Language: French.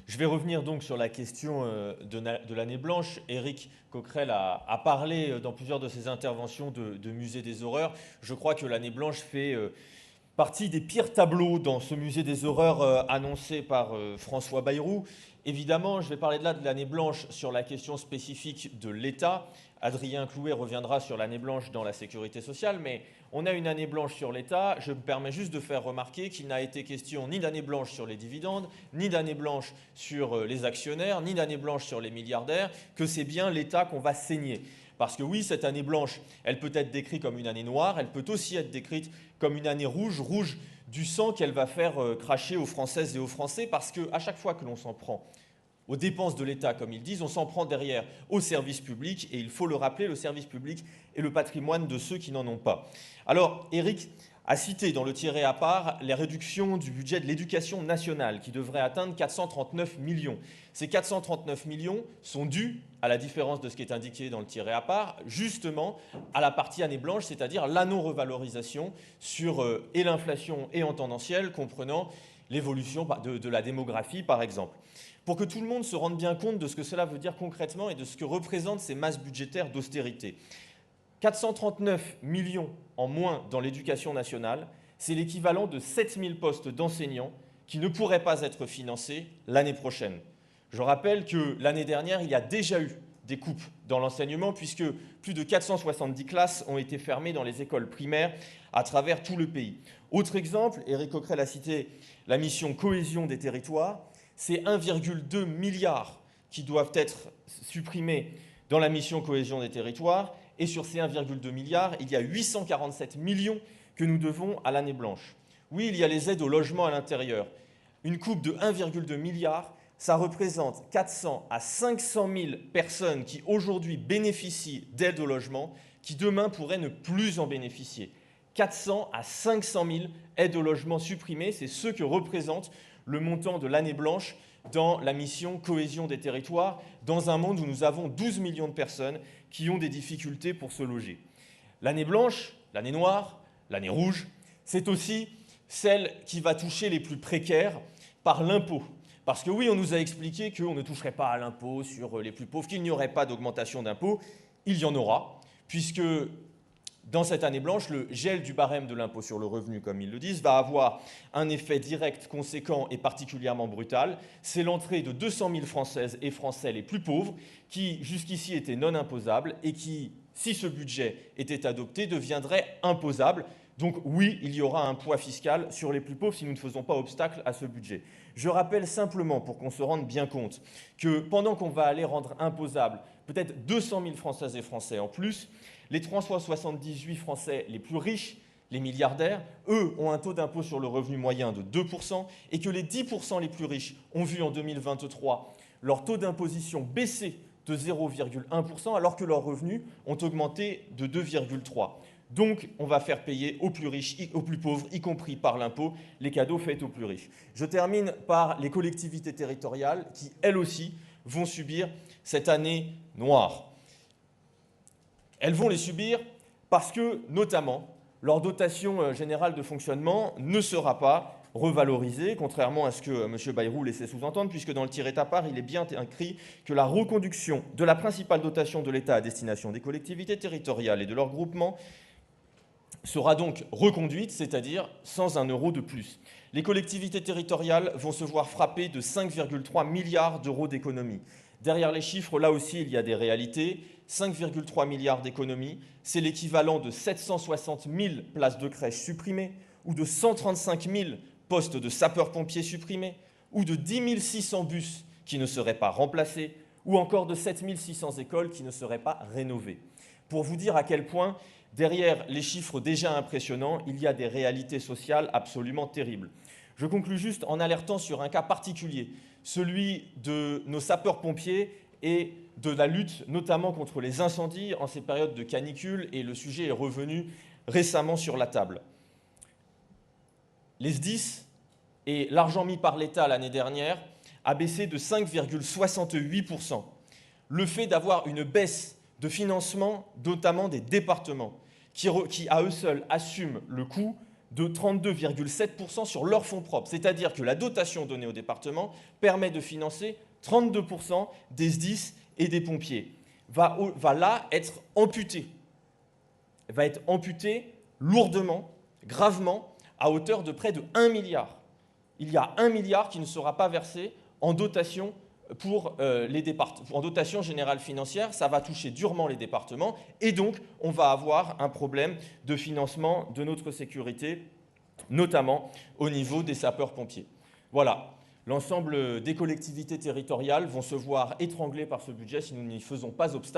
Je vais revenir donc sur la question de l'année blanche. Éric Coquerel a parlé dans plusieurs de ses interventions de musée des horreurs. Je crois que l'année blanche fait partie des pires tableaux dans ce musée des horreurs annoncé par François Bayrou. Évidemment, je vais parler de l'année blanche sur la question spécifique de l'État. Adrien Clouet reviendra sur l'année blanche dans la sécurité sociale, mais on a une année blanche sur l'État. Je me permets juste de faire remarquer qu'il n'a été question ni d'année blanche sur les dividendes, ni d'année blanche sur les actionnaires, ni d'année blanche sur les milliardaires, que c'est bien l'État qu'on va saigner. Parce que oui, cette année blanche, elle peut être décrite comme une année noire, elle peut aussi être décrite comme une année rouge, rouge du sang qu'elle va faire cracher aux Françaises et aux Français, parce qu'à chaque fois que l'on s'en prend aux dépenses de l'État, comme ils disent, on s'en prend derrière au service public, et il faut le rappeler, le service public est le patrimoine de ceux qui n'en ont pas. Alors, Éric a cité dans le tiré à part les réductions du budget de l'éducation nationale, qui devrait atteindre 439 millions. Ces 439 millions sont dus, à la différence de ce qui est indiqué dans le tiré à part, justement à la partie année blanche, c'est-à-dire la non-revalorisation sur et l'inflation et en tendanciel, comprenant l'évolution de la démographie, par exemple. Pour que tout le monde se rende bien compte de ce que cela veut dire concrètement et de ce que représentent ces masses budgétaires d'austérité. 439 millions en moins dans l'éducation nationale, c'est l'équivalent de 7000 postes d'enseignants qui ne pourraient pas être financés l'année prochaine. Je rappelle que l'année dernière, il y a déjà eu des coupes dans l'enseignement puisque plus de 470 classes ont été fermées dans les écoles primaires à travers tout le pays. Autre exemple, Éric Coquerel a cité la mission cohésion des territoires. C'est 1,2 milliard qui doivent être supprimés dans la mission cohésion des territoires. Et sur ces 1,2 milliard, il y a 847 millions que nous devons à l'année blanche. Oui, il y a les aides au logement à l'intérieur. Une coupe de 1,2 milliard, ça représente 400 à 500 000 personnes qui aujourd'hui bénéficient d'aides au logement, qui demain pourraient ne plus en bénéficier. 400 à 500 000 aides au logement supprimées, c'est ce que représente le montant de l'année blanche dans la mission cohésion des territoires, dans un monde où nous avons 12 millions de personnes qui ont des difficultés pour se loger. L'année blanche, l'année noire, l'année rouge, c'est aussi celle qui va toucher les plus précaires par l'impôt. Parce que oui, on nous a expliqué qu'on ne toucherait pas à l'impôt sur les plus pauvres, qu'il n'y aurait pas d'augmentation d'impôt. Il y en aura, puisque dans cette année blanche, le gel du barème de l'impôt sur le revenu, comme ils le disent, va avoir un effet direct, conséquent et particulièrement brutal. C'est l'entrée de 200 000 Françaises et Français les plus pauvres qui, jusqu'ici, étaient non imposables et qui, si ce budget était adopté, deviendraient imposables. Donc oui, il y aura un poids fiscal sur les plus pauvres si nous ne faisons pas obstacle à ce budget. Je rappelle simplement, pour qu'on se rende bien compte, que pendant qu'on va aller rendre imposable peut-être 200 000 Françaises et Français en plus, les 378 Français les plus riches, les milliardaires, eux, ont un taux d'impôt sur le revenu moyen de 2%, et que les 10% les plus riches ont vu en 2023 leur taux d'imposition baisser de 0,1%, alors que leurs revenus ont augmenté de 2,3%. Donc, on va faire payer aux plus riches, aux plus pauvres, y compris par l'impôt, les cadeaux faits aux plus riches. Je termine par les collectivités territoriales qui, elles aussi, vont subir cette année noire. Elles vont les subir parce que, notamment, leur dotation générale de fonctionnement ne sera pas revalorisée, contrairement à ce que M. Bayrou laissait sous-entendre, puisque dans le tiré à part, il est bien écrit que la reconduction de la principale dotation de l'État à destination des collectivités territoriales et de leurs groupements sera donc reconduite, c'est-à-dire sans un euro de plus. Les collectivités territoriales vont se voir frapper de 5,3 milliards d'euros d'économies. Derrière les chiffres, là aussi, il y a des réalités. 5,3 milliards d'économies, c'est l'équivalent de 760 000 places de crèche supprimées, ou de 135 000 postes de sapeurs-pompiers supprimés, ou de 10 600 bus qui ne seraient pas remplacés, ou encore de 7 600 écoles qui ne seraient pas rénovées. Pour vous dire à quel point, derrière les chiffres déjà impressionnants, il y a des réalités sociales absolument terribles. Je conclus juste en alertant sur un cas particulier, celui de nos sapeurs-pompiers et de la lutte notamment contre les incendies en ces périodes de canicule, et le sujet est revenu récemment sur la table. Les SDIS et l'argent mis par l'État l'année dernière a baissé de 5,68%. Le fait d'avoir une baisse de financement, notamment des départements, qui à eux seuls assument le coût de 32,7% sur leurs fonds propres. C'est-à-dire que la dotation donnée aux départements permet de financer 32% des SDIS et des pompiers. Va là être amputée. Va être amputée lourdement, gravement, à hauteur de près de 1 milliard. Il y a 1 milliard qui ne sera pas versé en dotation pour les départements. En dotation générale financière, ça va toucher durement les départements et donc on va avoir un problème de financement de notre sécurité, notamment au niveau des sapeurs-pompiers. Voilà, l'ensemble des collectivités territoriales vont se voir étranglées par ce budget si nous n'y faisons pas obstacle.